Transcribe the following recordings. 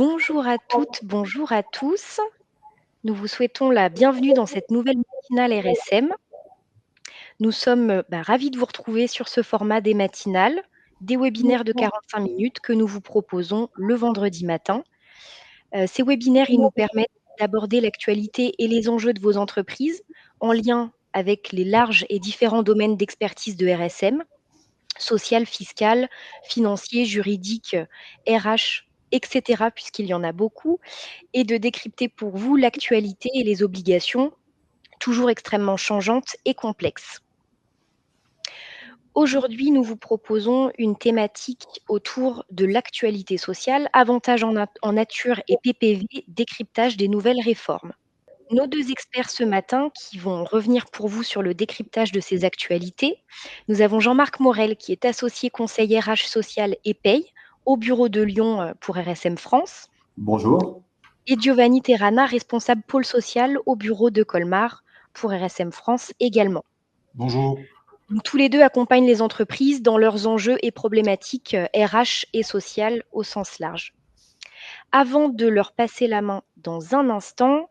Bonjour à toutes, bonjour à tous. Nous vous souhaitons la bienvenue dans cette nouvelle matinale RSM. Nous sommes ravis de vous retrouver sur ce format des matinales, des webinaires de 45 minutes que nous vous proposons le vendredi matin. Ces webinaires, ils nous permettent d'aborder l'actualité et les enjeux de vos entreprises en lien avec les larges et différents domaines d'expertise de RSM, social, fiscal, financier, juridique, RH, etc., puisqu'il y en a beaucoup, et de décrypter pour vous l'actualité et les obligations, toujours extrêmement changeantes et complexes. Aujourd'hui, nous vous proposons une thématique autour de l'actualité sociale, avantages en nature et PPV, décryptage des nouvelles réformes. Nos deux experts ce matin qui vont revenir pour vous sur le décryptage de ces actualités. Nous avons Jean-Marc Morel qui est associé conseiller RH social et paye au bureau de Lyon pour RSM France. Bonjour. Et Giovanni Terrana, responsable pôle social au bureau de Colmar pour RSM France également. Bonjour. Donc, tous les deux accompagnent les entreprises dans leurs enjeux et problématiques RH et sociales au sens large. Avant de leur passer la main dans un instant,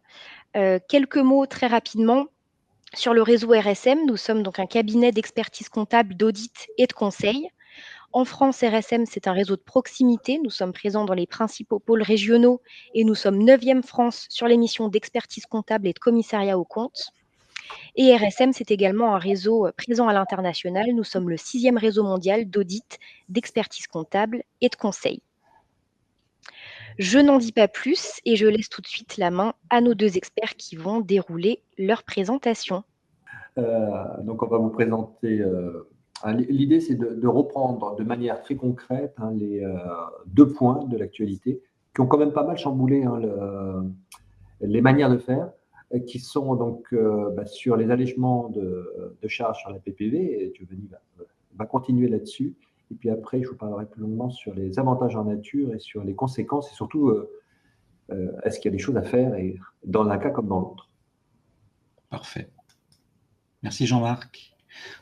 quelques mots très rapidement sur le réseau RSM. Nous sommes donc un cabinet d'expertise comptable, d'audit et de conseil. En France, RSM, c'est un réseau de proximité. Nous sommes présents dans les principaux pôles régionaux et nous sommes 9e France sur les missions d'expertise comptable et de commissariat aux comptes. Et RSM, c'est également un réseau présent à l'international. Nous sommes le 6e réseau mondial d'audit, d'expertise comptable et de conseil. Je n'en dis pas plus et je laisse tout de suite la main à nos deux experts qui vont dérouler leur présentation. Donc, on va vous présenter. L'idée, c'est de reprendre de manière très concrète les deux points de l'actualité qui ont quand même pas mal chamboulé les manières de faire, qui sont donc sur les allègements de charges sur la PPV, et Giovanni va continuer là-dessus. Et puis après, je vous parlerai plus longuement sur les avantages en nature et sur les conséquences, et surtout, est-ce qu'il y a des choses à faire, et dans l'un cas comme dans l'autre. Parfait. Merci Jean-Marc.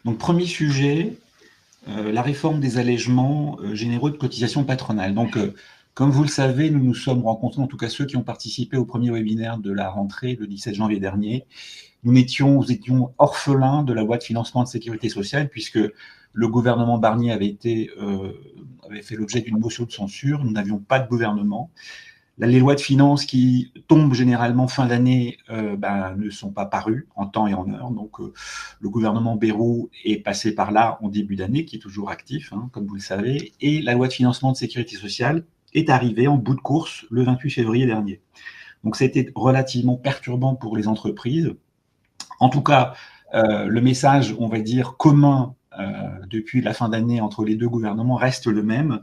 Donc, premier sujet, la réforme des allègements généraux de cotisations patronales. Donc, comme vous le savez, nous nous sommes rencontrés, en tout cas ceux qui ont participé au premier webinaire de la rentrée le 17 janvier dernier. Nous étions orphelins de la loi de financement de sécurité sociale, puisque le gouvernement Barnier avait fait l'objet d'une motion de censure. Nous n'avions pas de gouvernement. Les lois de finances qui tombent généralement fin d'année ne sont pas parues en temps et en heure. Donc, le gouvernement Bayrou est passé par là en début d'année, qui est toujours actif, comme vous le savez. Et la loi de financement de sécurité sociale est arrivée en bout de course le 28 février dernier. Donc, ça a été relativement perturbant pour les entreprises. En tout cas, le message, on va dire, commun depuis la fin d'année entre les deux gouvernements reste le même.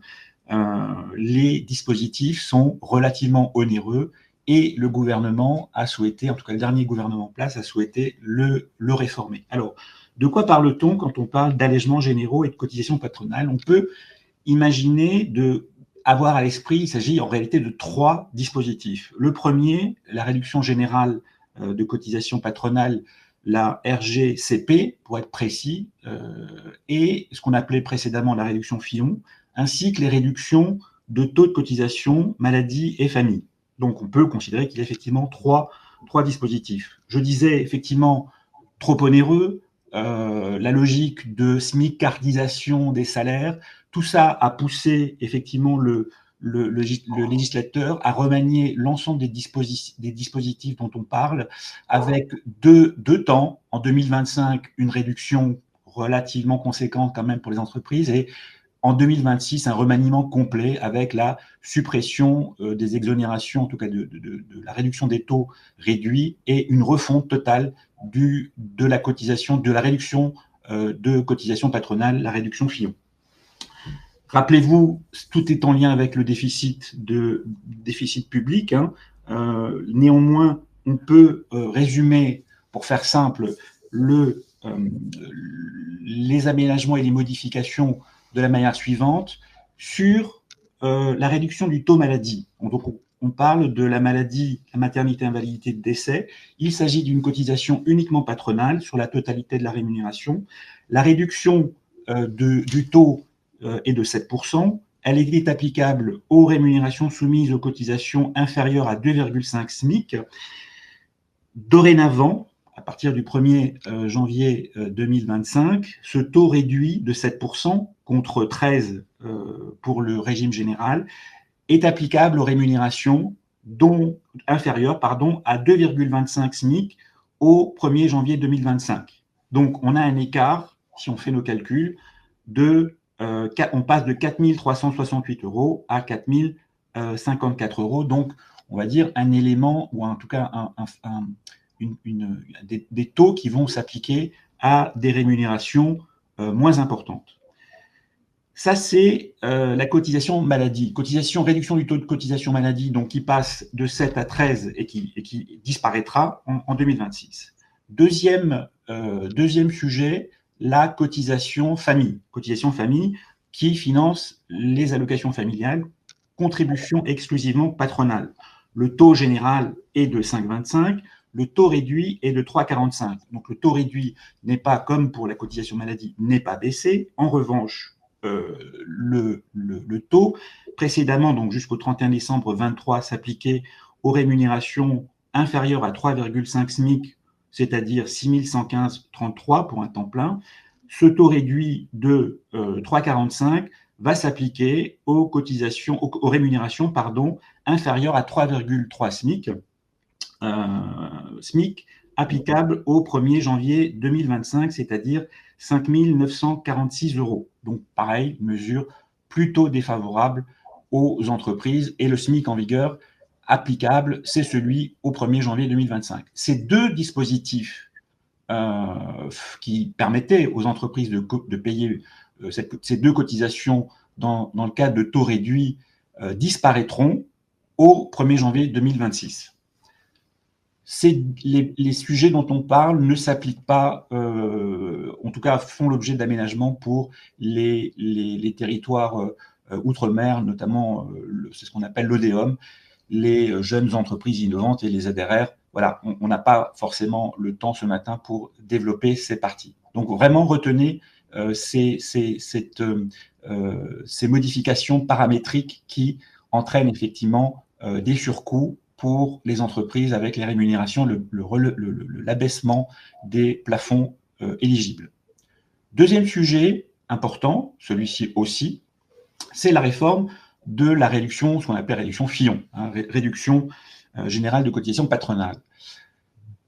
Les dispositifs sont relativement onéreux et le gouvernement a souhaité, en tout cas le dernier gouvernement en place, a souhaité le réformer. Alors, de quoi parle-t-on quand on parle d'allègements généraux et de cotisations patronales? On peut imaginer avoir à l'esprit, il s'agit en réalité de 3 dispositifs. Le premier, la réduction générale de cotisations patronales, la RGCP, pour être précis, et ce qu'on appelait précédemment la réduction Fillon, ainsi que les réductions de taux de cotisation maladie et famille. Donc, on peut considérer qu'il y a effectivement trois dispositifs. Je disais effectivement trop onéreux, la logique de smicardisation des salaires, tout ça a poussé effectivement le législateur à remanier l'ensemble des dispositifs dont on parle, avec deux temps. En 2025, une réduction relativement conséquente quand même pour les entreprises, et en 2026, un remaniement complet avec la suppression des exonérations, en tout cas de la réduction des taux réduits, et une refonte totale de la cotisation, de la réduction de cotisation patronale, la réduction Fillon. Rappelez-vous, tout est en lien avec le déficit public. Néanmoins, on peut résumer, pour faire simple, les aménagements et les modifications de la manière suivante. Sur la réduction du taux maladie, donc on parle de la maladie, la maternité, invalidité, de décès. Il s'agit d'une cotisation uniquement patronale sur la totalité de la rémunération. La réduction du taux est de 7%, Elle est applicable aux rémunérations soumises aux cotisations inférieures à 2,5 SMIC. Dorénavant, à partir du 1er janvier 2025, ce taux réduit de 7% contre 13% pour le régime général est applicable aux rémunérations inférieures à 2,25 SMIC au 1er janvier 2025. Donc, on a un écart, si on fait nos calculs, on passe de 4 368 € à 4 054 €. Donc, on va dire un élément, ou en tout cas des taux qui vont s'appliquer à des rémunérations moins importantes. Ça, c'est la cotisation maladie. Réduction du taux de cotisation maladie, donc qui passe de 7 à 13 et qui disparaîtra en 2026. Deuxième sujet, la cotisation famille. Cotisation famille qui finance les allocations familiales, contribution exclusivement patronale. Le taux général est de 5,25, le taux réduit est de 3,45. Donc le taux réduit n'est pas, comme pour la cotisation maladie, n'est pas baissé. En revanche, le taux précédemment, donc jusqu'au 31 décembre 2023, s'appliquait aux rémunérations inférieures à 3,5 SMIC, c'est-à-dire 6 115,33 pour un temps plein. Ce taux réduit de 3,45 va s'appliquer aux rémunérations inférieures à 3,3 SMIC, applicable au 1er janvier 2025, c'est-à-dire 5 946 €. Donc, pareil, mesure plutôt défavorable aux entreprises. Et le SMIC en vigueur applicable, c'est celui au 1er janvier 2025. Ces deux dispositifs qui permettaient aux entreprises de payer ces deux cotisations dans le cadre de taux réduits disparaîtront au 1er janvier 2026. Les sujets dont on parle ne s'appliquent pas, en tout cas font l'objet d'aménagements pour les territoires outre-mer, notamment c'est ce qu'on appelle l'ODEOM, les jeunes entreprises innovantes et les ZRR. Voilà, on n'a pas forcément le temps ce matin pour développer ces parties. Donc vraiment retenez ces modifications paramétriques qui entraînent effectivement des surcoûts pour les entreprises avec les rémunérations, l'abaissement des plafonds éligibles. Deuxième sujet important, celui-ci aussi, c'est la réforme de la réduction, ce qu'on appelle réduction Fillon, réduction générale de cotisation patronale.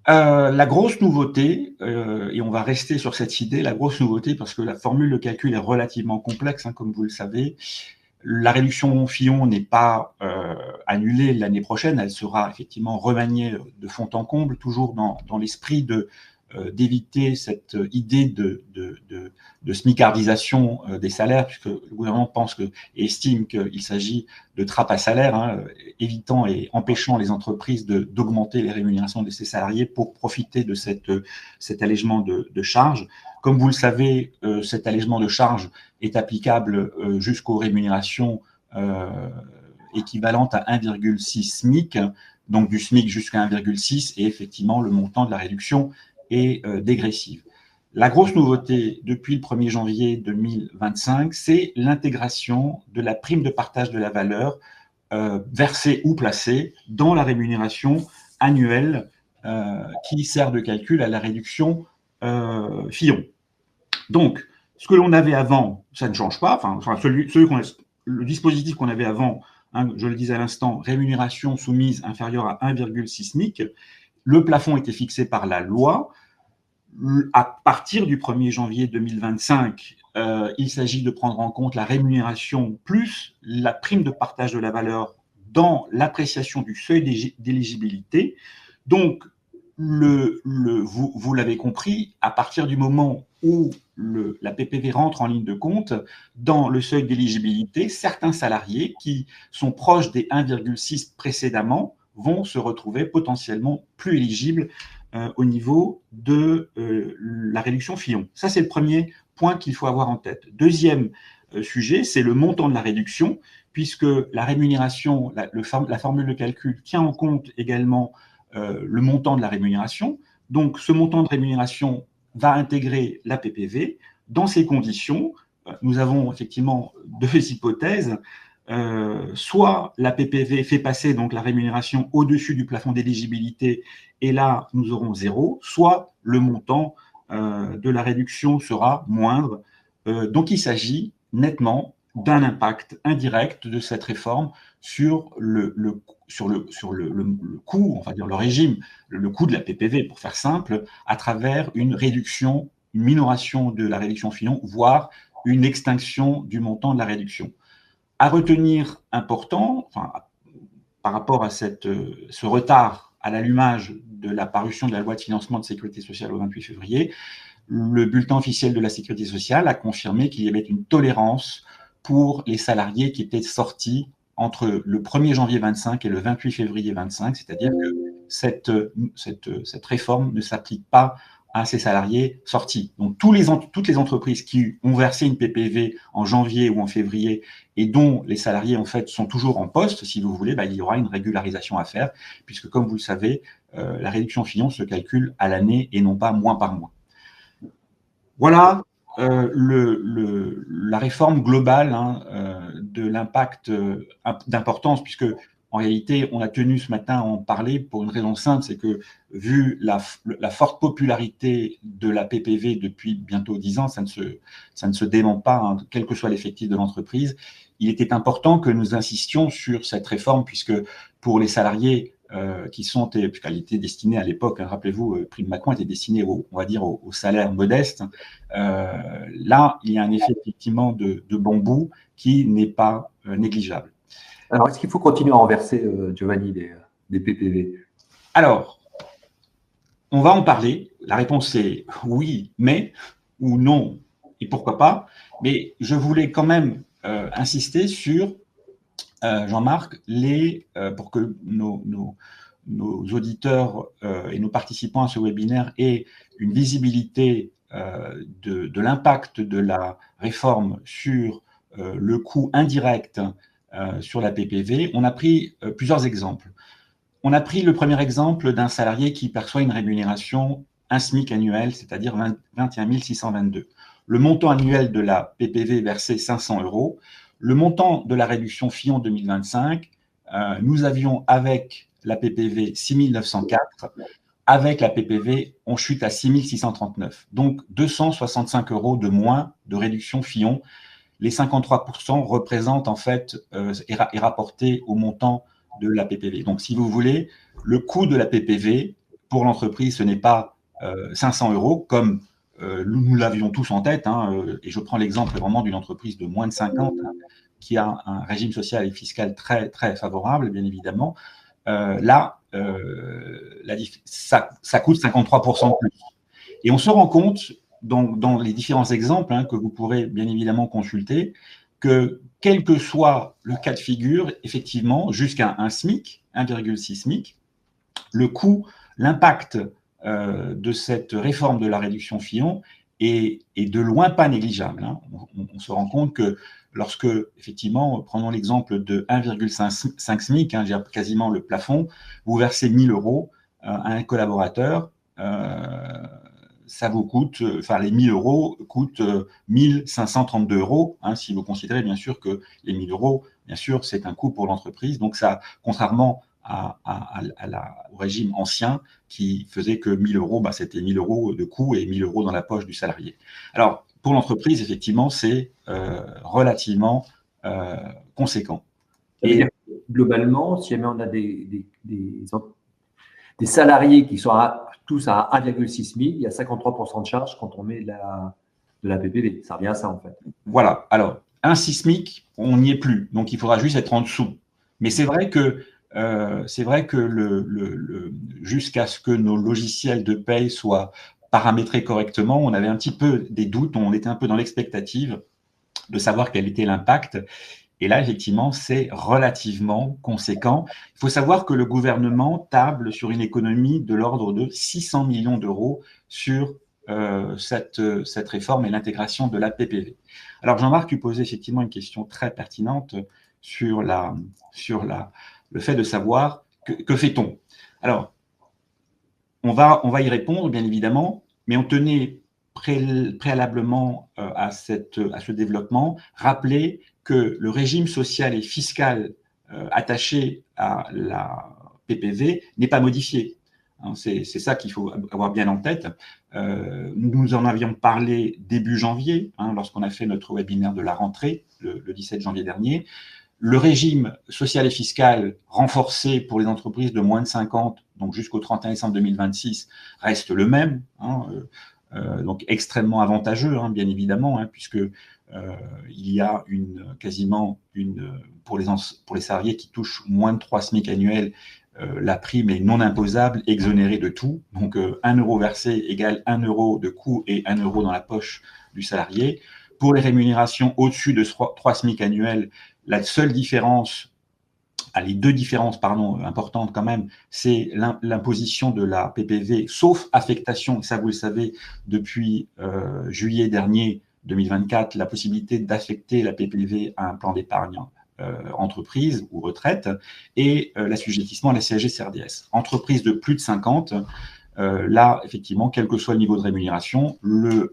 La grosse nouveauté, et on va rester sur cette idée, la grosse nouveauté, parce que la formule de calcul est relativement complexe, comme vous le savez. La réduction Fillon n'est pas annulée l'année prochaine, elle sera effectivement remaniée de fond en comble, toujours dans l'esprit d'éviter cette idée de smicardisation des salaires, puisque le gouvernement pense et estime qu'il s'agit de trappe à salaire, évitant et empêchant les entreprises d'augmenter les rémunérations de ses salariés pour profiter de cet allègement de charges. Comme vous le savez, cet allègement de charges est applicable jusqu'aux rémunérations équivalentes à 1,6 SMIC, donc du SMIC jusqu'à 1,6, et effectivement, le montant de la réduction est dégressive. La grosse nouveauté depuis le 1er janvier 2025, c'est l'intégration de la prime de partage de la valeur versée ou placée dans la rémunération annuelle qui sert de calcul à la réduction Fillon. Donc, ce que l'on avait avant, ça ne change pas. Le dispositif qu'on avait avant, je le disais à l'instant, rémunération soumise inférieure à 1,6 SMIC, le plafond était fixé par la loi. À partir du 1er janvier 2025, il s'agit de prendre en compte la rémunération plus la prime de partage de la valeur dans l'appréciation du seuil d'éligibilité. Donc, vous l'avez compris, à partir du moment où la PPV rentre en ligne de compte, dans le seuil d'éligibilité, certains salariés qui sont proches des 1,6 précédemment vont se retrouver potentiellement plus éligibles au niveau de la réduction Fillon. Ça, c'est le premier point qu'il faut avoir en tête. Deuxième sujet, c'est le montant de la réduction, puisque la rémunération, la formule de calcul tient en compte également le montant de la rémunération. Donc, ce montant de rémunération va intégrer la PPV. Dans ces conditions, nous avons effectivement deux hypothèses. Soit la PPV fait passer donc la rémunération au-dessus du plafond d'éligibilité et là, nous aurons 0, soit le montant de la réduction sera moindre. Donc, il s'agit nettement d'un impact indirect de cette réforme sur le coût, on va dire le régime, le coût de la PPV, pour faire simple, à travers une réduction, une minoration de la réduction Fillon, voire une extinction du montant de la réduction. À retenir important, enfin, par rapport à ce retard à l'allumage de la parution de la loi de financement de sécurité sociale au 28 février, le bulletin officiel de la sécurité sociale a confirmé qu'il y avait une tolérance pour les salariés qui étaient sortis entre le 1er janvier 25 et le 28 février 25, c'est-à-dire que cette réforme ne s'applique pas à ces salariés sortis. Donc, toutes les entreprises qui ont versé une PPV en janvier ou en février et dont les salariés, en fait, sont toujours en poste, si vous voulez, il y aura une régularisation à faire, puisque, comme vous le savez, la réduction Fillon se calcule à l'année et non pas mois par mois. Voilà la réforme globale de l'impact d'importance, puisque en réalité, on a tenu ce matin à en parler pour une raison simple, c'est que vu la forte popularité de la PPV depuis bientôt 10 ans, ça ne se dément pas, quel que soit l'effectif de l'entreprise. Il était important que nous insistions sur cette réforme, puisque pour les salariés puisqu'elle était destinée à l'époque, rappelez-vous, Prime Macron était destinée, on va dire, aux salaires modestes. Là, il y a un effet effectivement de bon bout qui n'est pas négligeable. Alors, est-ce qu'il faut continuer à en verser, Giovanni, des PPV? Alors, on va en parler. La réponse est oui, mais, ou non, et pourquoi pas. Mais je voulais quand même insister sur, Jean-Marc, pour que nos auditeurs et nos participants à ce webinaire aient une visibilité de l'impact de la réforme sur le coût indirect sur la PPV. On a pris plusieurs exemples. On a pris le premier exemple d'un salarié qui perçoit une rémunération, un SMIC annuel, c'est-à-dire 21 622. Le montant annuel de la PPV versé 500 €. Le montant de la réduction Fillon 2025, nous avions avec la PPV 6 904, avec la PPV, on chute à 6 639. Donc 265 € de moins de réduction Fillon. Les 53% représentent en fait, est rapporté au montant de la PPV. Donc si vous voulez, le coût de la PPV pour l'entreprise, ce n'est pas 500 € comme nous l'avions tous en tête, et je prends l'exemple vraiment d'une entreprise de moins de 50 qui a un régime social et fiscal très, très favorable, bien évidemment. Là, ça coûte 53% de plus. Et on se rend compte, dans les différents exemples que vous pourrez bien évidemment consulter, que quel que soit le cas de figure, effectivement, jusqu'à un SMIC, 1,6 SMIC, le coût, l'impact de cette réforme de la réduction Fillon est de loin pas négligeable. On se rend compte que lorsque, effectivement, prenons l'exemple de 1,5 SMIC, quasiment le plafond, vous versez 1 000 € à un collaborateur, ça vous coûte, les 1 000 € coûtent 1 532 €, si vous considérez bien sûr que les 1 000 €, bien sûr, c'est un coût pour l'entreprise. Donc ça, contrairement au régime ancien qui faisait que 1 000 €, c'était 1 000 € de coût et 1 000 € dans la poche du salarié. Alors, pour l'entreprise, effectivement, c'est relativement conséquent. Et globalement, si jamais on a des salariés qui sont tous à 1,6 SMIC, il y a 53% de charge quand on met de la PPV. Ça revient à ça, en fait. Voilà. Alors, un 6 SMIC, on n'y est plus. Donc, il faudra juste être en dessous. Mais c'est vrai que jusqu'à ce que nos logiciels de paye soient paramétrés correctement, on avait un petit peu des doutes, on était un peu dans l'expectative de savoir quel était l'impact. Et là, effectivement, c'est relativement conséquent. Il faut savoir que le gouvernement table sur une économie de l'ordre de 600 millions d'euros sur cette réforme et l'intégration de la PPV. Alors, Jean-Marc, tu posais effectivement une question très pertinente sur le fait de savoir que fait-on. Alors, on va y répondre, bien évidemment, mais on tenait préalablement à ce développement, rappeler que le régime social et fiscal attaché à la PPV n'est pas modifié. C'est ça qu'il faut avoir bien en tête. Nous en avions parlé début janvier, lorsqu'on a fait notre webinaire de la rentrée, le 17 janvier dernier. Le régime social et fiscal renforcé pour les entreprises de moins de 50, donc jusqu'au 31 décembre 2026, reste le même, donc extrêmement avantageux, bien évidemment, puisque il y a pour les salariés qui touchent moins de 3 SMIC annuels, la prime est non imposable, exonérée de tout. Donc 1 euro versé égale 1 euro de coût et 1 euro dans la poche du salarié. Pour les rémunérations au-dessus de 3 SMIC annuels, la seule différence, les deux différences importantes quand même, c'est l'imposition de la PPV, sauf affectation, ça vous le savez, depuis juillet dernier 2024, la possibilité d'affecter la PPV à un plan d'épargne entreprise ou retraite, et l'assujettissement à la CSG-CRDS. Entreprise de plus de 50, là, effectivement, quel que soit le niveau de rémunération,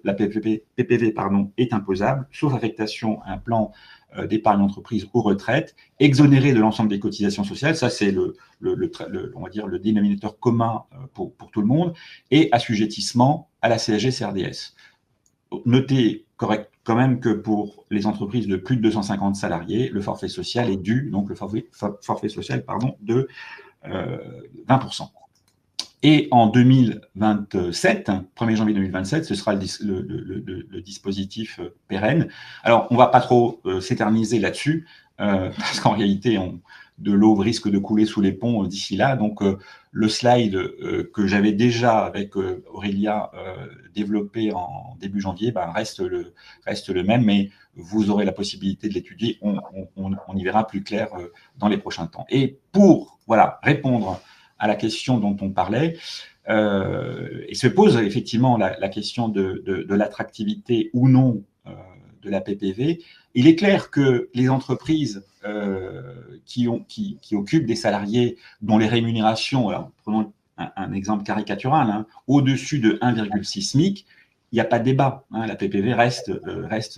la PPV est imposable, sauf affectation à un plan d'épargne entreprise ou retraite, exonéré de l'ensemble des cotisations sociales, ça c'est on va dire le dénominateur commun pour tout le monde, et assujettissement à la CSG-CRDS. Notez quand même que pour les entreprises de plus de 250 salariés, le forfait social est dû, donc le forfait social de 20%. Et en 2027, 1er janvier 2027, ce sera le dispositif pérenne. Alors, on ne va pas trop s'éterniser là-dessus, parce qu'en réalité, de l'eau risque de couler sous les ponts d'ici là. Donc, le slide que j'avais déjà avec Aurélia développé en début janvier reste le même, mais vous aurez la possibilité de l'étudier. On y verra plus clair dans les prochains temps. Et pour répondre à la question dont on parlait, et se pose effectivement la question de l'attractivité ou non de la PPV. Il est clair que les entreprises qui occupent des salariés dont les rémunérations, alors prenons un exemple caricatural, au-dessus de 1,6 SMIC, il n'y a pas de débat. La PPV reste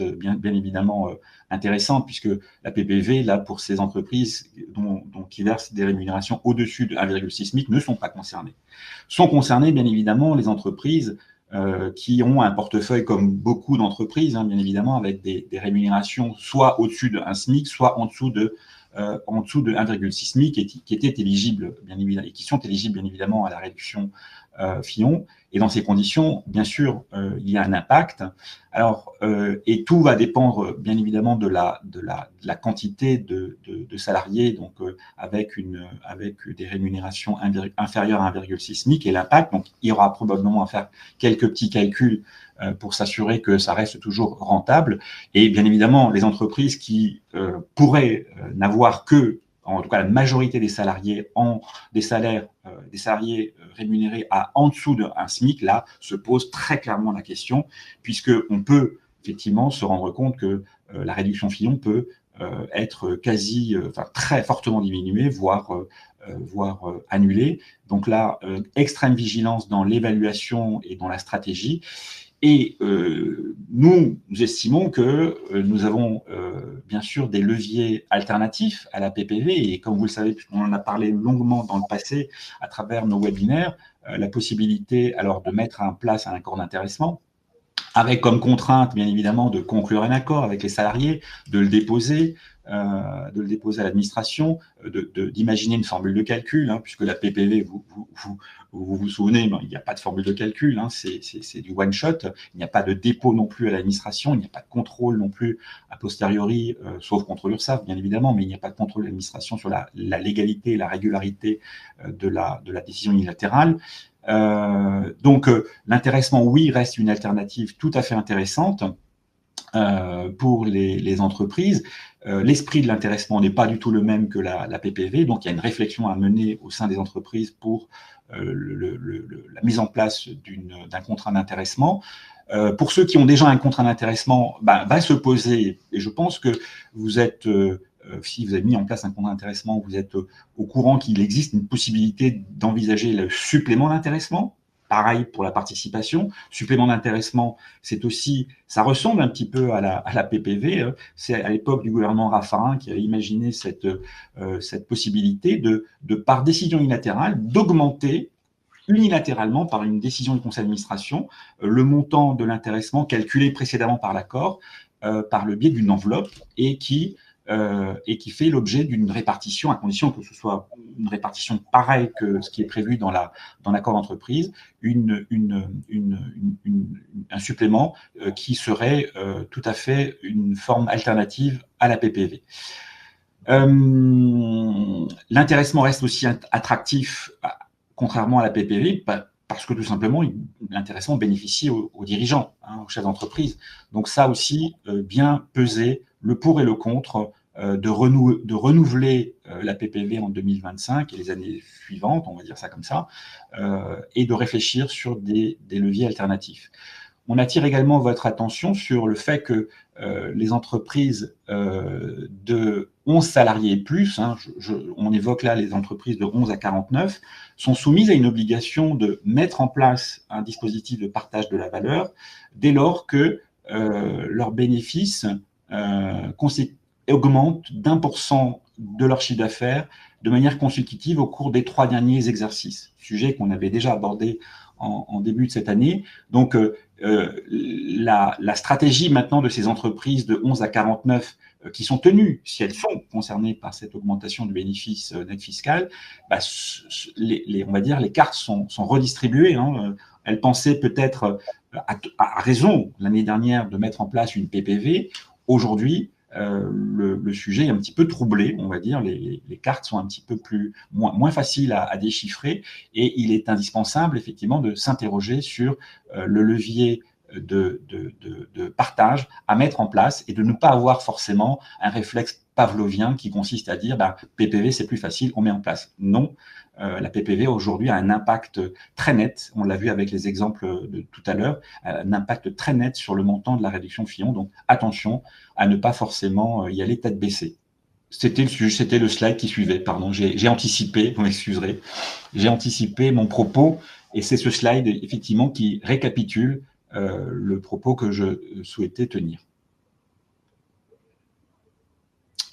bien évidemment intéressante, puisque la PPV, là, pour ces entreprises qui versent des rémunérations au-dessus de 1,6 SMIC, ne sont pas concernées. Sont concernées, bien évidemment, les entreprises qui ont un portefeuille, comme beaucoup d'entreprises, bien évidemment, avec des rémunérations soit au-dessus de 1 SMIC, soit en dessous de 1,6 SMIC, et qui étaient éligibles, bien évidemment, et qui sont éligibles, bien évidemment, à la réduction Fillon. Et dans ces conditions, bien sûr, il y a un impact. Alors, et tout va dépendre, bien évidemment, de la quantité de salariés, donc avec des rémunérations inférieures à 1,6 SMIC, et l'impact. Donc, il y aura probablement à faire quelques petits calculs pour s'assurer que ça reste toujours rentable. Et bien évidemment, les entreprises qui pourraient n'avoir que, en tout cas la majorité des salariés, des salariés rémunérés à en dessous d'un SMIC, là, se pose très clairement la question, puisqu'on peut effectivement se rendre compte que la réduction Fillon peut être très fortement diminuée, voire annulée. Donc là, extrême vigilance dans l'évaluation et dans la stratégie. Et nous estimons que nous avons bien sûr des leviers alternatifs à la PPV, et comme vous le savez, puisqu'on en a parlé longuement dans le passé à travers nos webinaires, la possibilité alors de mettre en place un accord d'intéressement, avec comme contrainte, bien évidemment, de conclure un accord avec les salariés, de le déposer à l'administration, d'imaginer une formule de calcul, puisque la PPV, vous vous souvenez, il n'y a pas de formule de calcul, c'est du one-shot, il n'y a pas de dépôt non plus à l'administration, il n'y a pas de contrôle non plus a posteriori, sauf contre l'URSSAF, bien évidemment, mais il n'y a pas de contrôle de l'administration sur la légalité et la régularité de la décision unilatérale. Donc, l'intéressement, oui, reste une alternative tout à fait intéressante pour les entreprises. L'esprit de l'intéressement n'est pas du tout le même que la PPV, donc il y a une réflexion à mener au sein des entreprises pour la mise en place d'un contrat d'intéressement. Pour ceux qui ont déjà un contrat d'intéressement, va se poser, et je pense que vous êtes... si vous avez mis en place un contrat d'intéressement, vous êtes au courant qu'il existe une possibilité d'envisager le supplément d'intéressement. pareil pour la participation. Supplément d'intéressement, c'est aussi, ça ressemble un petit peu à la PPV. C'est à l'époque du gouvernement Raffarin qui a imaginé cette possibilité de, par décision unilatérale, d'augmenter unilatéralement, par une décision du conseil d'administration, le montant de l'intéressement calculé précédemment par l'accord, par le biais d'une enveloppe et qui fait l'objet d'une répartition, à condition que ce soit une répartition pareille que ce qui est prévu dans l'accord d'entreprise, un supplément qui serait tout à fait une forme alternative à la PPV. L'intéressement reste aussi attractif, contrairement à la PPV, parce que tout simplement, l'intéressement bénéficie aux dirigeants, aux chefs d'entreprise. Donc ça aussi, bien peser le pour et le contre de renouveler la PPV en 2025 et les années suivantes, on va dire ça comme ça, et de réfléchir sur des leviers alternatifs. On attire également votre attention sur le fait que les entreprises de 11 salariés et plus, on évoque là les entreprises de 11 à 49, sont soumises à une obligation de mettre en place un dispositif de partage de la valeur dès lors que leurs bénéfices augmentent d'1% de leur chiffre d'affaires de manière consécutive au cours des 3 derniers exercices, sujet qu'on avait déjà abordé en début de cette année. Donc, la stratégie maintenant de ces entreprises de 11 à 49 qui sont tenues, si elles sont concernées par cette augmentation du bénéfice net fiscal, on va dire les cartes sont redistribuées. Elles pensaient peut-être à raison l'année dernière de mettre en place une PPV. Aujourd'hui, le sujet est un petit peu troublé, on va dire, les cartes sont un petit peu moins faciles à déchiffrer et il est indispensable effectivement de s'interroger sur le levier de partage à mettre en place et de ne pas avoir forcément un réflexe pavlovien qui consiste à dire PPV c'est plus facile, on met en place. Non, la PPV aujourd'hui a un impact très net, on l'a vu avec les exemples de tout à l'heure, un impact très net sur le montant de la réduction Fillon, donc attention à ne pas forcément y aller tête baissée. C'était le slide qui suivait, pardon, j'ai anticipé, vous m'excuserez, j'ai anticipé mon propos et c'est ce slide effectivement qui récapitule le propos que je souhaitais tenir.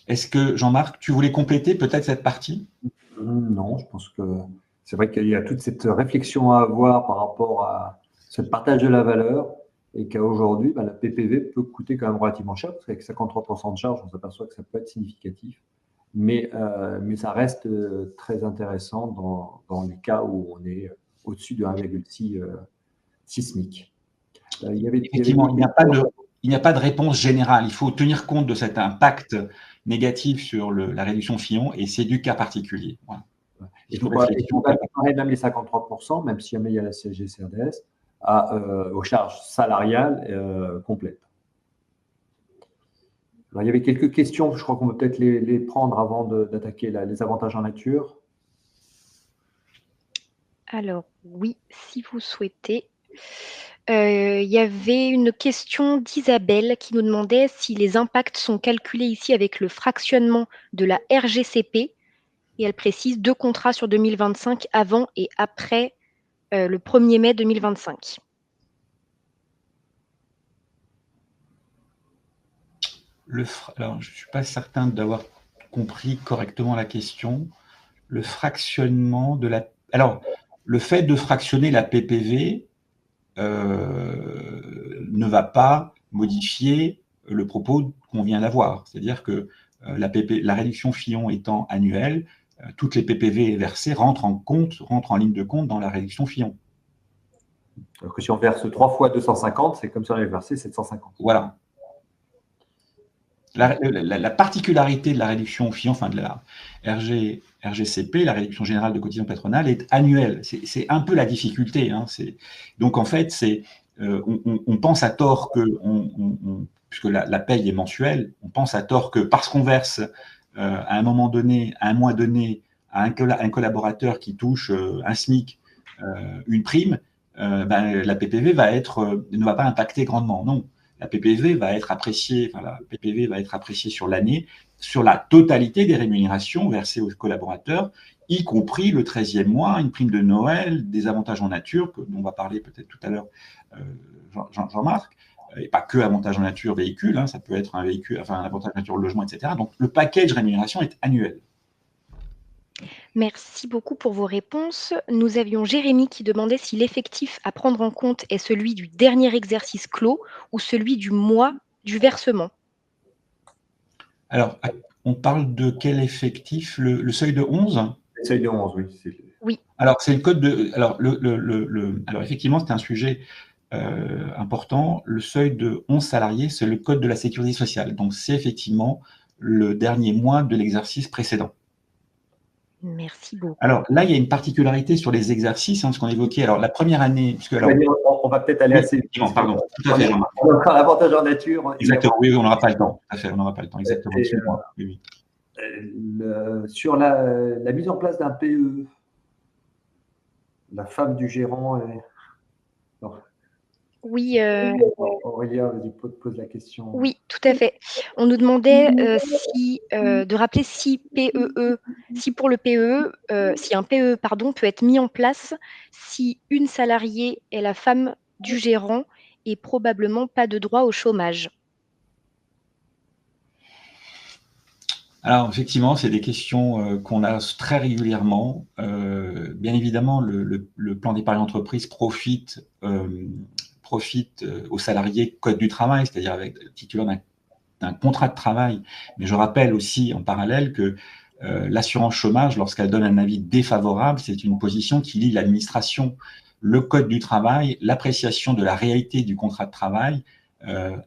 Est-ce que, Jean-Marc, tu voulais compléter peut-être cette partie? Non, je pense que c'est vrai qu'il y a toute cette réflexion à avoir par rapport à ce partage de la valeur et qu'aujourd'hui, la PPV peut coûter quand même relativement cher parce qu'avec 53% de charge, on s'aperçoit que ça peut être significatif. Mais ça reste très intéressant dans les cas où on est au-dessus de 1,6 SMIC. Effectivement, il n'y a pas de réponse générale. Il faut tenir compte de cet impact négatif sur la réduction Fillon et c'est du cas particulier. Voilà. Il faut comparer même les 53%, même si jamais il y a la CSG-CRDS, aux charges salariales complètes. Alors, il y avait quelques questions, je crois qu'on peut peut-être les prendre avant d'attaquer les avantages en nature. Alors, oui, si vous souhaitez. Il y avait une question d'Isabelle qui nous demandait si les impacts sont calculés ici avec le fractionnement de la RGCP. Et elle précise 2 contrats sur 2025 avant et après le 1er mai 2025. Alors, je ne suis pas certain d'avoir compris correctement la question. Le fractionnement de la... Alors, le fait de fractionner la PPV ne va pas modifier le propos qu'on vient d'avoir. C'est-à-dire que la réduction Fillon étant annuelle, toutes les PPV versées rentrent en ligne de compte dans la réduction Fillon. Alors que si on verse 3 fois 250, c'est comme si on avait versé 750. Voilà. La particularité de la réduction Fillon, enfin de la RGCP, la réduction générale de cotisation patronale, est annuelle. C'est un peu la difficulté. Donc en fait, on pense à tort que, puisque la paye est mensuelle, on pense à tort que parce qu'on verse à un moment donné, à un mois donné, à un collaborateur qui touche un SMIC, une prime, la PPV ne va pas impacter grandement. Non. La PPV va être appréciée, sur l'année, sur la totalité des rémunérations versées aux collaborateurs, y compris le 13e mois, une prime de Noël, des avantages en nature, dont on va parler peut-être tout à l'heure, Jean-Marc, et pas que avantages en nature véhicule, hein, ça peut être un véhicule, enfin un avantage en nature logement, etc. Donc le package rémunération est annuel. Merci beaucoup pour vos réponses. Nous avions Jérémy qui demandait si l'effectif à prendre en compte est celui du dernier exercice clos ou celui du mois du versement. Alors, on parle de quel effectif? Le seuil de 11? Le seuil de 11, oui. Oui. Alors, c'est le code de... Alors, alors effectivement, c'est un sujet important. Le seuil de 11 salariés, c'est le code de la sécurité sociale. Donc, c'est effectivement le dernier mois de l'exercice précédent. Merci beaucoup. Alors là, il y a une particularité sur les exercices, hein, ce qu'on évoquait. Alors la première année, puisque alors, on va peut-être aller assez vite. Pardon, tout à fait. On a encore l'avantage en nature. Exactement, oui, on n'aura pas le temps. Tout à fait, on n'aura pas le temps. Exactement. Oui. Sur la mise en place d'un PE, la femme du gérant est... Non. Oui. Aurélia, vas-y, pose la question. Oui, tout à fait. On nous demandait de rappeler si pour le PE, si un PE peut être mis en place si une salariée est la femme du gérant et probablement pas de droit au chômage. Alors, effectivement, c'est des questions qu'on a très régulièrement. Bien évidemment, le plan d'épargne entreprise profite aux salariés code du travail, c'est-à-dire avec titulaire d'un contrat de travail. Mais je rappelle aussi en parallèle que l'assurance chômage, lorsqu'elle donne un avis défavorable, c'est une position qui lie l'administration, le code du travail, l'appréciation de la réalité du contrat de travail,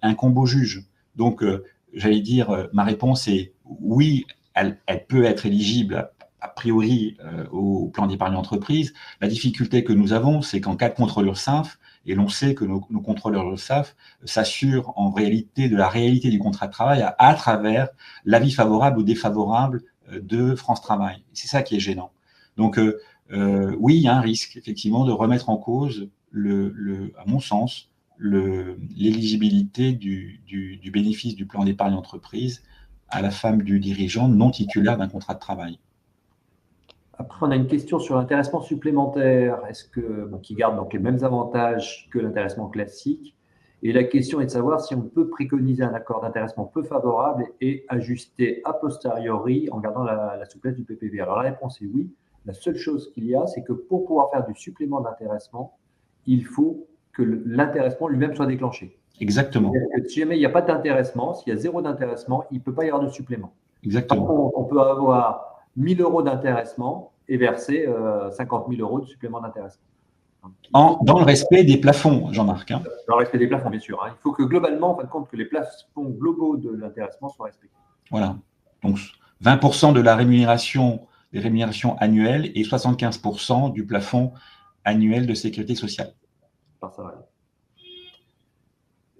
incombe au juge. Donc, j'allais dire, ma réponse est oui, elle peut être éligible a priori au plan d'épargne entreprise. La difficulté que nous avons, c'est qu'en cas de contrôle URSSAF, et l'on sait que nos contrôleurs URSSAF s'assurent en réalité de la réalité du contrat de travail à travers l'avis favorable ou défavorable de France Travail. C'est ça qui est gênant. Donc, oui, il y a un risque, effectivement, de remettre en cause, à mon sens, l'éligibilité du bénéfice du plan d'épargne entreprise à la femme du dirigeant non titulaire d'un contrat de travail. Après, on a une question sur l'intéressement supplémentaire. Est-ce que qui garde donc les mêmes avantages que l'intéressement classique? Et la question est de savoir si on peut préconiser un accord d'intéressement peu favorable et ajuster a posteriori en gardant la souplesse du PPV. Alors la réponse est oui. La seule chose qu'il y a, c'est que pour pouvoir faire du supplément d'intéressement, il faut que l'intéressement lui-même soit déclenché. Exactement. Que si jamais il n'y a pas d'intéressement, s'il y a 0 d'intéressement, il ne peut pas y avoir de supplément. Exactement. Par contre, on peut avoir 1 000 € d'intéressement et verser 50 000 € de supplément d'intéressement. Dans le respect des plafonds, Jean-Marc. Hein. Dans le respect des plafonds, bien sûr. Hein. Il faut que globalement, en fin de compte, que les plafonds globaux de l'intéressement soient respectés. Voilà. Donc, 20% de la rémunération, des rémunérations annuelles et 75% du plafond annuel de sécurité sociale. Par salarié.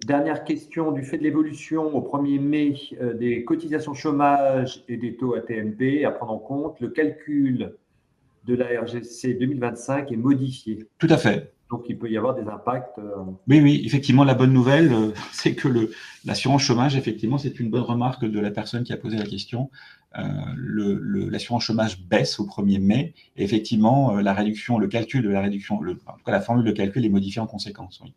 Dernière question, du fait de l'évolution au 1er mai des cotisations chômage et des taux AT-MP, à prendre en compte, le calcul de la RGC 2025 est modifié. Tout à fait. Donc, il peut y avoir des impacts. Oui, effectivement, la bonne nouvelle, c'est que l'assurance chômage, effectivement, c'est une bonne remarque de la personne qui a posé la question. L'assurance chômage baisse au 1er mai. Et effectivement, la réduction, le calcul de la réduction, en tout cas, la formule de calcul est modifiée en conséquence. Oui.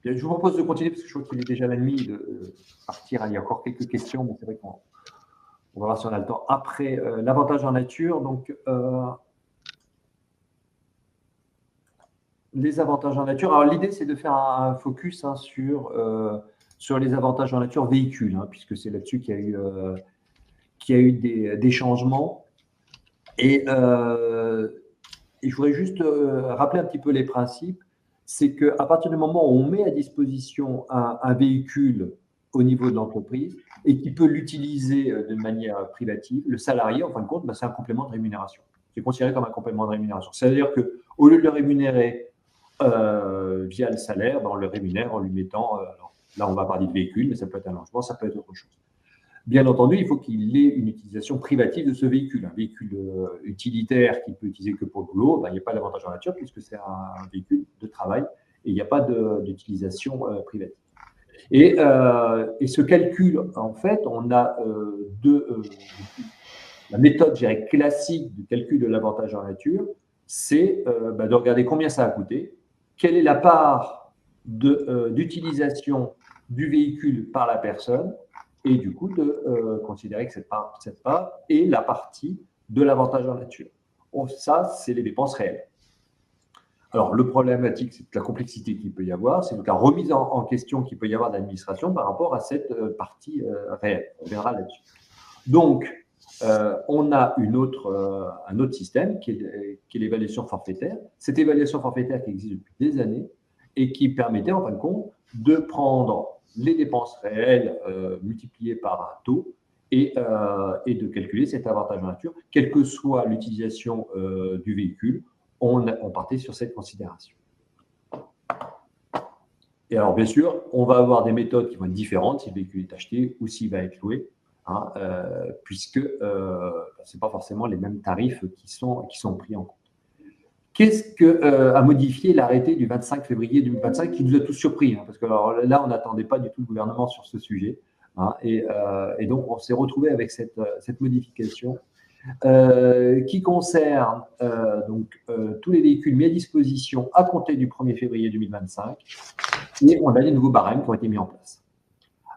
Bien, je vous propose de continuer parce que je crois qu'il est déjà la nuit de partir. Il y a encore quelques questions, mais c'est vrai qu'on va voir si on a le temps. Après, l'avantage en nature. Donc, les avantages en nature. Alors, l'idée, c'est de faire un focus sur les avantages en nature véhicules, puisque c'est là-dessus qu'il y a eu des changements. Et je voudrais juste rappeler un petit peu les principes. C'est qu'à partir du moment où on met à disposition un véhicule au niveau de l'entreprise et qui peut l'utiliser de manière privative, le salarié, en fin de compte, c'est un complément de rémunération. C'est considéré comme un complément de rémunération. C'est-à-dire qu'au lieu de le rémunérer via le salaire, on le rémunère en lui mettant, alors là on va parler de véhicule, mais ça peut être un logement, ça peut être autre chose. Bien entendu, il faut qu'il ait une utilisation privative de ce véhicule. Un véhicule utilitaire qu'il ne peut utiliser que pour le boulot, il n'y a pas d'avantage en nature puisque c'est un véhicule de travail et il n'y a pas d'utilisation privative. Et ce calcul, en fait, on a la méthode, je dirais, classique du calcul de l'avantage en nature, c'est de regarder combien ça a coûté, quelle est la part d'utilisation du véhicule par la personne, et du coup de considérer que cette part est la partie de l'avantage en nature. Ça, c'est les dépenses réelles. Alors, le problématique, c'est la complexité qu'il peut y avoir, c'est la remise en question qu'il peut y avoir de l'administration par rapport à cette partie réelle. On verra là-dessus. Donc, on a un autre système qui est l'évaluation forfaitaire. Cette évaluation forfaitaire qui existe depuis des années et qui permettait, en fin de compte, de prendre les dépenses réelles multipliées par un taux et de calculer cet avantage en nature, quelle que soit l'utilisation du véhicule. On partait sur cette considération. Et alors, bien sûr, on va avoir des méthodes qui vont être différentes si le véhicule est acheté ou s'il va être loué, puisque ce n'est pas forcément les mêmes tarifs qui sont pris en compte. Qu'est-ce qu'a modifié l'arrêté du 25 février 2025 qui nous a tous surpris, parce que alors, là, on n'attendait pas du tout le gouvernement sur ce sujet. Et donc, on s'est retrouvé avec cette modification qui concerne tous les véhicules mis à disposition à compter du 1er février 2025. Et on a des nouveaux barèmes qui ont été mis en place.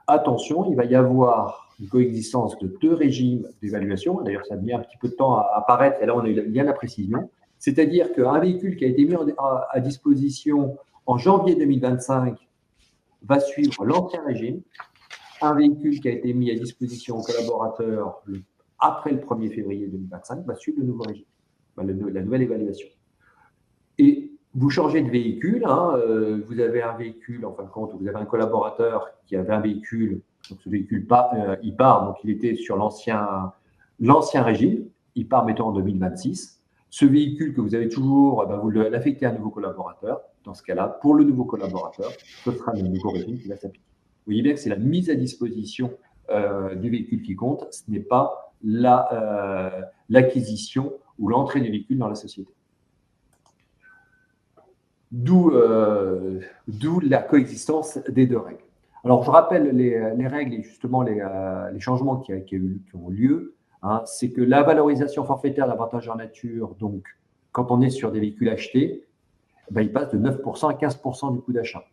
Attention, il va y avoir une coexistence de deux régimes d'évaluation. D'ailleurs, ça a mis un petit peu de temps à apparaître, et là, on a eu bien la précision. C'est-à-dire qu'un véhicule qui a été mis à disposition en janvier 2025 va suivre l'ancien régime. Un véhicule qui a été mis à disposition aux collaborateurs après le 1er février 2025 va suivre le nouveau régime, la nouvelle évaluation. Et vous changez de véhicule, vous avez un véhicule, en fin de compte, vous avez un collaborateur qui avait un véhicule, donc ce véhicule il part, donc il était sur l'ancien régime, il part mettons en 2026. Ce véhicule que vous avez toujours, vous l'affectez à un nouveau collaborateur. Dans ce cas-là, pour le nouveau collaborateur, ce sera le nouveau régime qui va s'appliquer. Vous voyez bien que c'est la mise à disposition du véhicule qui compte, ce n'est pas l'acquisition ou l'entrée du véhicule dans la société. D'où la coexistence des deux règles. Alors, je rappelle les règles et justement les changements qui ont lieu. C'est que la valorisation forfaitaire d'avantage en nature, donc quand on est sur des véhicules achetés, il passe de 9% à 15% du coût d'achat.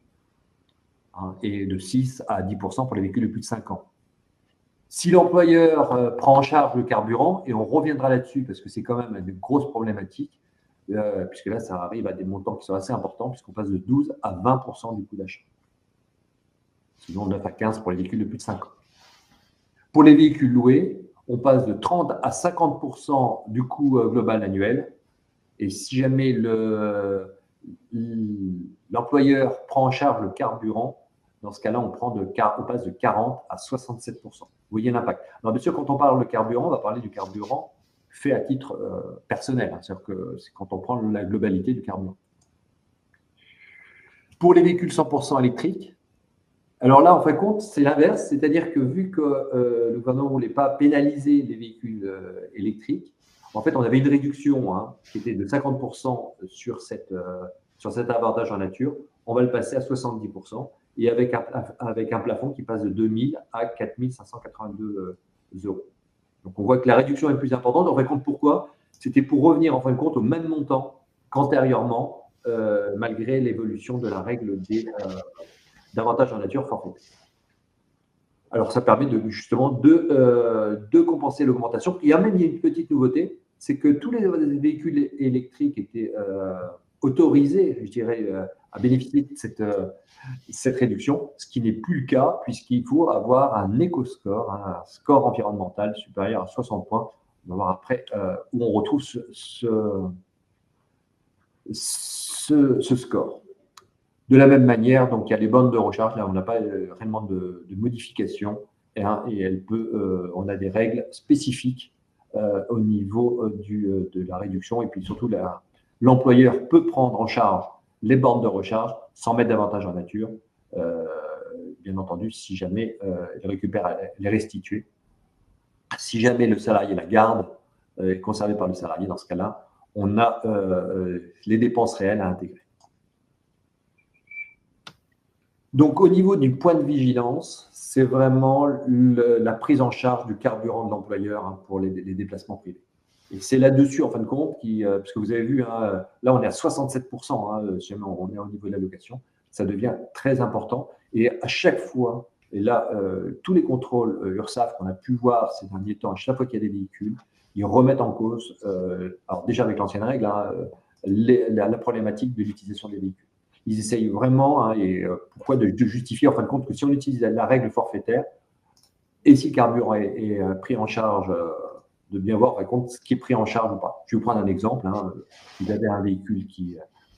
Et de 6 à 10% pour les véhicules de plus de 5 ans. Si l'employeur prend en charge le carburant, et on reviendra là-dessus parce que c'est quand même une grosse problématique, puisque là, ça arrive à des montants qui sont assez importants, puisqu'on passe de 12 à 20% du coût d'achat. Sinon, 9 à 15 pour les véhicules de plus de 5 ans. Pour les véhicules loués, on passe de 30 à 50% du coût global annuel. Et si jamais l'employeur prend en charge le carburant, dans ce cas-là, on passe de 40 à 67%. Vous voyez l'impact. Alors, bien sûr, quand on parle de carburant, on va parler du carburant fait à titre personnel. C'est-à-dire que c'est quand on prend la globalité du carburant. Pour les véhicules 100% électriques, alors là, en fin de compte, c'est l'inverse. C'est-à-dire que vu que le gouvernement ne voulait pas pénaliser les véhicules électriques, en fait, on avait une réduction qui était de 50% sur cet avantage en nature. On va le passer à 70%. Et avec un plafond qui passe de 2 000 à 4 582 euros. Donc, on voit que la réduction est plus importante. En fin de compte, pourquoi? C'était pour revenir, en fin de compte, au même montant qu'antérieurement, malgré l'évolution de la règle d'avantage en nature forfaitaire. Alors, ça permet justement de compenser l'augmentation. Il y a une petite nouveauté, c'est que tous les véhicules électriques étaient autorisés, je dirais, à bénéficier de cette réduction, ce qui n'est plus le cas puisqu'il faut avoir un éco-score, un score environnemental supérieur à 60 points. On va voir après où on retrouve ce score. De la même manière, donc il y a les bornes de recharge. Là, on n'a pas réellement de modification et on a des règles spécifiques au niveau de la réduction et puis surtout l'employeur peut prendre en charge les bornes de recharge sans mettre d'avantage en nature, bien entendu, si jamais il récupère, les restituer. Si jamais le salarié la garde, est conservé par le salarié, dans ce cas-là, on a les dépenses réelles à intégrer. Donc, au niveau du point de vigilance, c'est vraiment la prise en charge du carburant de l'employeur, hein, pour les déplacements privés. Et c'est là-dessus, en fin de compte, parce que vous avez vu, hein, là, on est à 67%, hein, si on est au niveau de la location. Ça devient très important. Et à chaque fois, et là, tous les contrôles URSSAF qu'on a pu voir ces derniers temps, à chaque fois qu'il y a des véhicules, ils remettent en cause, alors déjà avec l'ancienne règle, hein, la problématique de l'utilisation des véhicules. Ils essayent vraiment, hein, et pourquoi de justifier, en fin de compte, que si on utilise la règle forfaitaire, et si le carburant est pris en charge, de bien voir, par contre, ce qui est pris en charge ou pas. Je vais vous prendre un exemple. Hein. Vous avez un véhicule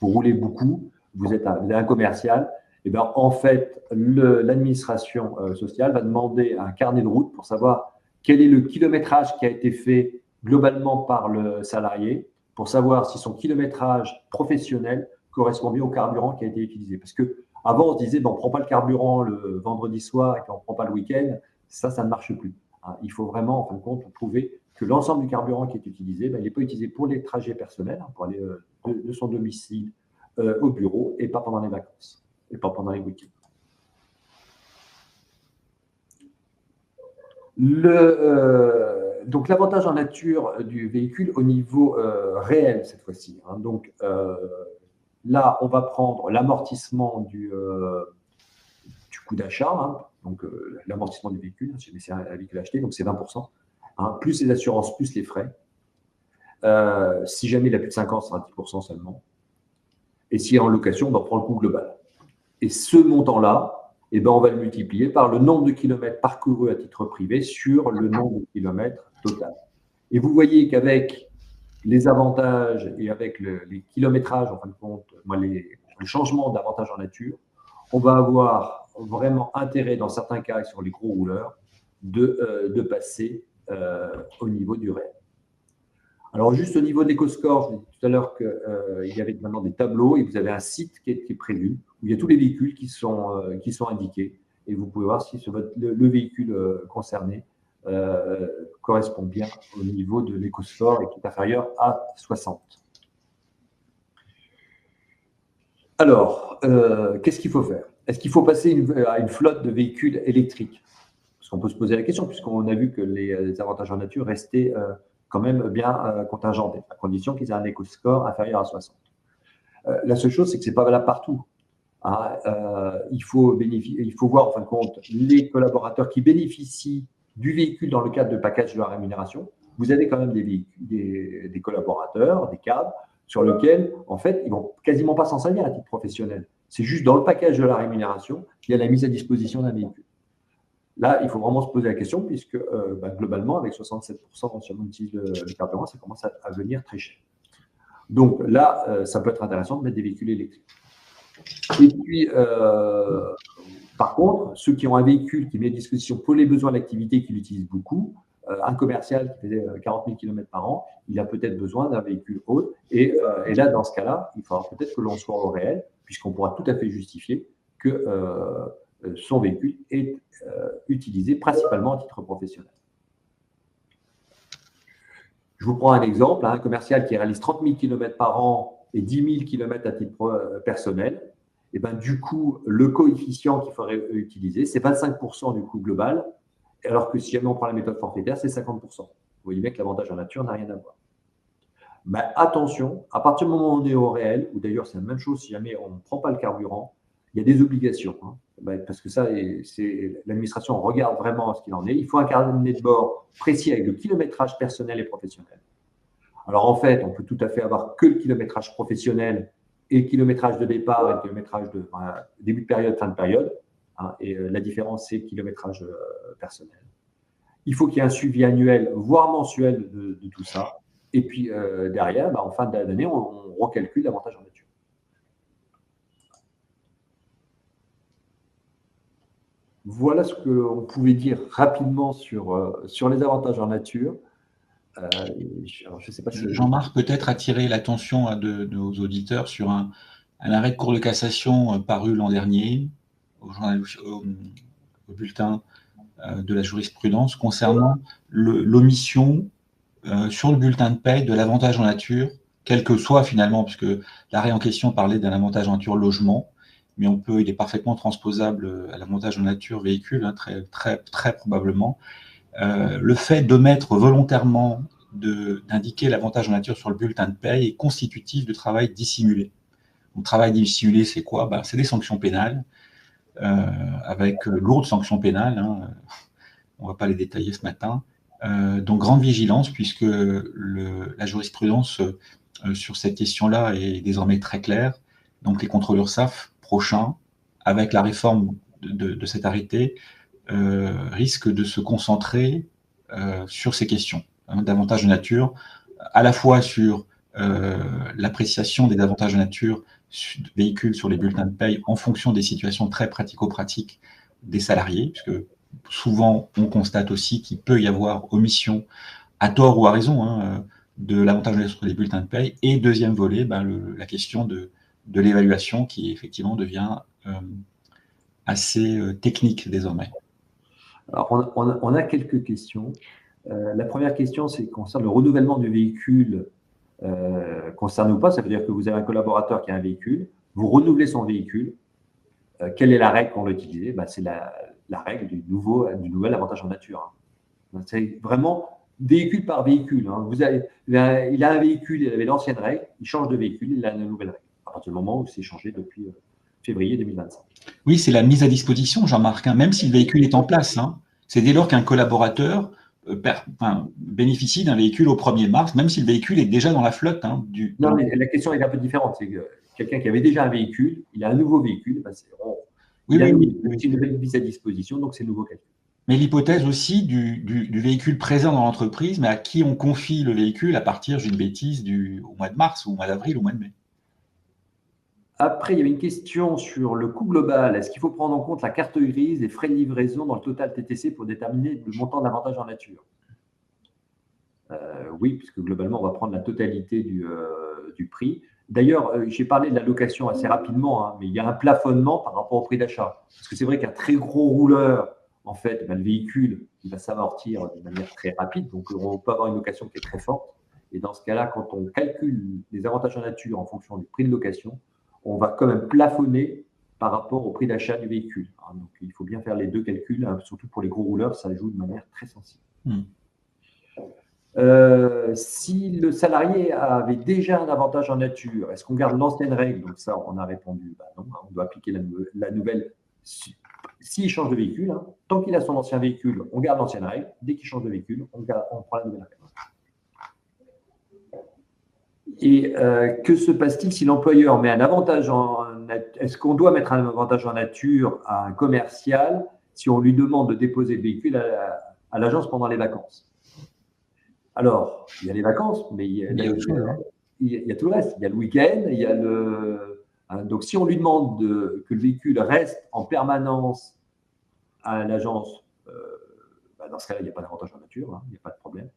vous roulez beaucoup, vous êtes un commercial, et bien, en fait, l'administration sociale va demander un carnet de route pour savoir quel est le kilométrage qui a été fait globalement par le salarié, pour savoir si son kilométrage professionnel correspond bien au carburant qui a été utilisé. Parce qu'avant, on se disait, on ne prend pas le carburant le vendredi soir et qu'on ne prend pas le week-end. Ça ne marche plus. Hein. Il faut vraiment, en fin de compte, prouver que l'ensemble du carburant qui est utilisé, il n'est pas utilisé pour les trajets personnels, hein, pour aller de son domicile au bureau, et pas pendant les vacances, et pas pendant les week-ends. Donc, l'avantage en nature du véhicule au niveau réel, cette fois-ci. Hein. Donc, là, on va prendre l'amortissement du coût d'achat, hein. Donc l'amortissement du véhicule, si c'est un véhicule acheté, donc c'est 20%, hein, plus les assurances, plus les frais. Si jamais il a plus de 5 ans, ça sera 10% seulement. Et si en location, on prend le coût global. Et ce montant-là, on va le multiplier par le nombre de kilomètres parcourus à titre privé sur le nombre de kilomètres total. Et vous voyez qu'avec les avantages et avec les kilométrages, en fin de compte, le changement d'avantages en nature, on va avoir vraiment intérêt, dans certains cas, sur les gros rouleurs, de passer au niveau du réel. Alors, juste au niveau de l'éco-score, je vous ai dit tout à l'heure qu'il y avait maintenant des tableaux et vous avez un site qui est prévu où il y a tous les véhicules qui sont indiqués et vous pouvez voir si le véhicule concerné correspond bien au niveau de l'éco-score et qui est inférieur à 60. Alors, qu'est-ce qu'il faut faire? Est-ce qu'il faut passer à une flotte de véhicules électriques? Parce qu'on peut se poser la question, puisqu'on a vu que les avantages en nature restaient quand même bien contingentés, à condition qu'ils aient un éco-score inférieur à 60. La seule chose, c'est que ce n'est pas valable partout. Hein, il faut voir, en fin de compte, les collaborateurs qui bénéficient du véhicule dans le cadre de package de la rémunération. Vous avez quand même des collaborateurs, des cadres, sur lesquels, en fait, ils ne vont quasiment pas s'en servir à titre professionnel. C'est juste dans le package de la rémunération qu'il y a la mise à disposition d'un véhicule. Là, il faut vraiment se poser la question, puisque globalement, avec 67% si on utilise le carburant, ça commence à venir très cher. Donc là, ça peut être intéressant de mettre des véhicules électriques. Et puis, par contre, ceux qui ont un véhicule qui met à disposition pour les besoins d'activité, qui l'utilisent beaucoup, un commercial qui fait 40 000 km par an, il a peut-être besoin d'un véhicule autre. Et là, dans ce cas-là, il faudra peut-être que l'on soit au réel, puisqu'on pourra tout à fait justifier que son véhicule est utilisé principalement à titre professionnel. Je vous prends un exemple, hein, un commercial qui réalise 30 000 km par an et 10 000 km à titre personnel. Et du coup, le coefficient qu'il faudrait utiliser, c'est 25% du coût global, alors que si jamais on prend la méthode forfaitaire, c'est 50%. Vous voyez bien que l'avantage en nature n'a rien à voir. Mais attention, à partir du moment où on est au réel, ou d'ailleurs c'est la même chose si jamais on ne prend pas le carburant, il y a des obligations. Hein, parce que ça, l'administration regarde vraiment ce qu'il en est. Il faut un carnet de bord précis avec le kilométrage personnel et professionnel. Alors en fait, on peut tout à fait avoir que le kilométrage professionnel et le kilométrage de départ et le kilométrage de début de période, fin de période. Hein, et la différence, c'est le kilométrage personnel. Il faut qu'il y ait un suivi annuel, voire mensuel de tout ça. Et puis derrière, en fin d'année, on recalcule l'avantage en nature. Voilà ce qu'on pouvait dire rapidement sur les avantages en nature. Je sais pas si Jean-Marc, peut-être attirer l'attention de nos auditeurs sur un arrêt de Cour de cassation paru l'an dernier au bulletin de la jurisprudence concernant l'omission sur le bulletin de paie de l'avantage en nature, quel que soit finalement, puisque l'arrêt en question parlait d'un avantage en nature logement, mais il est parfaitement transposable à l'avantage en nature véhicule, hein, très probablement. Le fait d'omettre volontairement d'indiquer l'avantage en nature sur le bulletin de paye est constitutif de travail dissimulé. Le travail dissimulé, c'est quoi? C'est des sanctions pénales, avec lourdes sanctions pénales, hein, on ne va pas les détailler ce matin. Donc, grande vigilance, puisque la jurisprudence sur cette question-là est désormais très claire. Donc, les contrôles URSSAF prochains, avec la réforme de cet arrêté, risquent de se concentrer sur ces questions, hein, d'avantages de nature, à la fois sur l'appréciation des avantages de nature véhicules sur les bulletins de paye en fonction des situations très pratico-pratiques des salariés, puisque souvent on constate aussi qu'il peut y avoir omission, à tort ou à raison, hein, de l'avantage de nature sur les bulletins de paye. Et deuxième volet, la question de l'évaluation qui effectivement devient assez technique désormais. Alors, on a quelques questions. La première question, c'est concerne le renouvellement du véhicule. Concerne ou pas, ça veut dire que vous avez un collaborateur qui a un véhicule, vous renouvelez son véhicule. Quelle est la règle qu'on l'utilise? C'est la règle du nouvel avantage en nature. Hein. C'est vraiment véhicule par véhicule. Hein. Il a un véhicule, il avait l'ancienne règle, il change de véhicule, il a une nouvelle règle. À partir du moment où c'est changé depuis février 2025. Oui, c'est la mise à disposition, Jean-Marc, hein, même si le véhicule est en place. Hein. C'est dès lors qu'un collaborateur bénéficie d'un véhicule au 1er mars, même si le véhicule est déjà dans la flotte. Hein, Non, mais la question est un peu différente. C'est que quelqu'un qui avait déjà un véhicule, il a un nouveau véhicule, il a une nouvelle mise à disposition, donc c'est nouveau calcul. Mais l'hypothèse aussi du véhicule présent dans l'entreprise, mais à qui on confie le véhicule à partir d'une bêtise au mois de mars, ou au mois d'avril, ou au mois de mai. Après, il y avait une question sur le coût global. Est-ce qu'il faut prendre en compte la carte grise et frais de livraison dans le total TTC pour déterminer le montant d'avantage en nature? Oui, puisque globalement, on va prendre la totalité du prix. D'ailleurs, j'ai parlé de la location assez rapidement, hein, mais il y a un plafonnement par rapport au prix d'achat. Parce que c'est vrai qu'un très gros rouleur, en fait, le véhicule, il va s'amortir de manière très rapide. Donc, on peut avoir une location qui est très forte. Et dans ce cas-là, quand on calcule les avantages en nature en fonction du prix de location, on va quand même plafonner par rapport au prix d'achat du véhicule. Donc, il faut bien faire les deux calculs, hein, surtout pour les gros rouleurs, ça joue de manière très sensible. Si le salarié avait déjà un avantage en nature, est-ce qu'on garde l'ancienne règle? Donc ça, on a répondu, non, on doit appliquer la nouvelle. S'il change de véhicule, hein, tant qu'il a son ancien véhicule, on garde l'ancienne règle. Dès qu'il change de véhicule, on prend la nouvelle règle. Et que se passe-t-il si l'employeur met un avantage Est-ce qu'on doit mettre un avantage en nature à un commercial si on lui demande de déposer le véhicule à l'agence pendant les vacances? Alors, il y a les vacances, mais il y a tout le reste. Il y a le week-end, il y a donc, si on lui demande que le véhicule reste en permanence à l'agence, dans ce cas-là, il n'y a pas d'avantage en nature, hein, il n'y a pas de problème.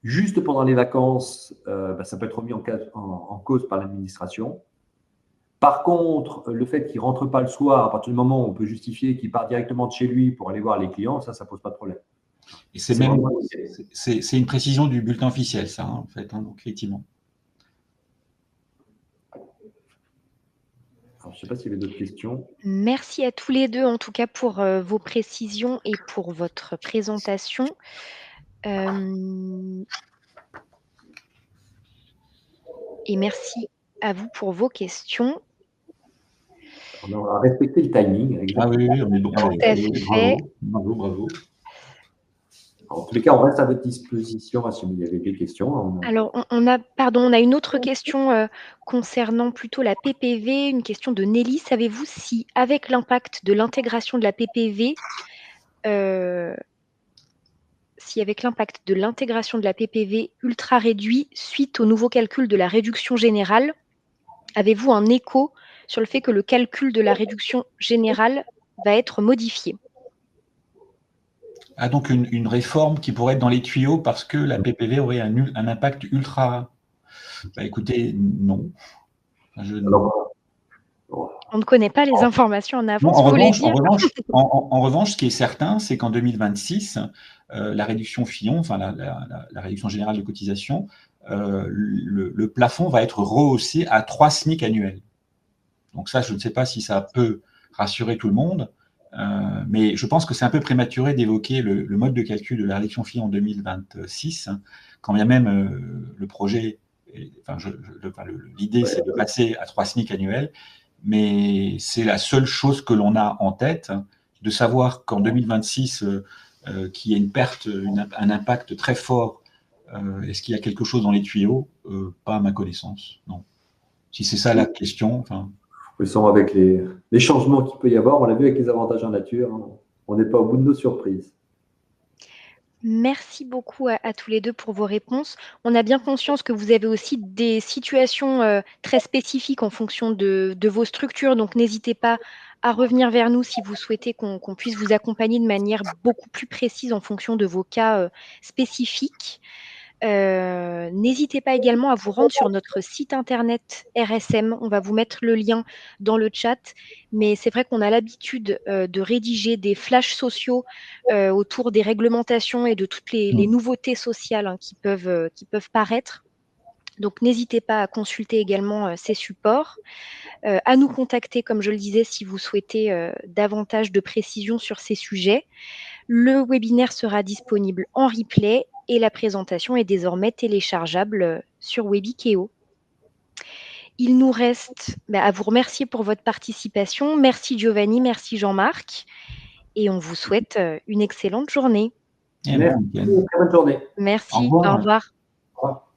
Juste pendant les vacances, ça peut être remis en cause par l'administration. Par contre, le fait qu'il ne rentre pas le soir, à partir du moment où on peut justifier qu'il part directement de chez lui pour aller voir les clients, ça ne pose pas de problème. Et c'est une précision du bulletin officiel, ça, hein, en fait, hein, donc effectivement. Alors, je ne sais pas s'il y avait d'autres questions. Merci à tous les deux, en tout cas, pour vos précisions et pour votre présentation. Et merci à vous pour vos questions. On va respecter le timing. Exactement. Ah oui, on est bon. Tout à fait. Bravo. En tous les cas, on reste à votre disposition si vous avez des questions. Alors, on a une autre question concernant plutôt la PPV, une question de Nelly. Savez-vous si, avec l'impact de l'intégration de la PPV, ultra réduit suite au nouveau calcul de la réduction générale, avez-vous un écho sur le fait que le calcul de la réduction générale va être modifié? Ah, donc une réforme qui pourrait être dans les tuyaux parce que la PPV aurait un impact ultra… écoutez, non. On ne connaît pas les informations en avance, en revanche, ce qui est certain, c'est qu'en 2026, la réduction Fillon, enfin la réduction générale de cotisation, le plafond va être rehaussé à 3 SMIC annuels. Donc ça, je ne sais pas si ça peut rassurer tout le monde, mais je pense que c'est un peu prématuré d'évoquer le mode de calcul de la réduction FI en 2026, hein, quand bien même le projet, l'idée c'est de passer à 3 SMIC annuels, mais c'est la seule chose que l'on a en tête, hein, de savoir qu'en 2026, qu'il y a une perte, un impact très fort. Est-ce qu'il y a quelque chose dans les tuyaux? Pas à ma connaissance, non. Si c'est ça la question, enfin. Avec les changements qu'il peut y avoir, on l'a vu avec les avantages en nature, hein, on n'est pas au bout de nos surprises. Merci beaucoup à tous les deux pour vos réponses. On a bien conscience que vous avez aussi des situations très spécifiques en fonction de vos structures, donc n'hésitez pas à revenir vers nous si vous souhaitez qu'on puisse vous accompagner de manière beaucoup plus précise en fonction de vos cas spécifiques. N'hésitez pas également à vous rendre sur notre site internet RSM. On va vous mettre le lien dans le chat. Mais c'est vrai qu'on a l'habitude de rédiger des flashs sociaux autour des réglementations et de toutes les nouveautés sociales, hein, qui peuvent paraître. Donc, n'hésitez pas à consulter également ces supports. À nous contacter, comme je le disais, si vous souhaitez davantage de précisions sur ces sujets. Le webinaire sera disponible en replay et la présentation est désormais téléchargeable sur Webikeo. Il nous reste à vous remercier pour votre participation. Merci Giovanni, merci Jean-Marc. Et on vous souhaite une excellente journée. Merci, très bonne journée. Merci, au revoir. Au revoir.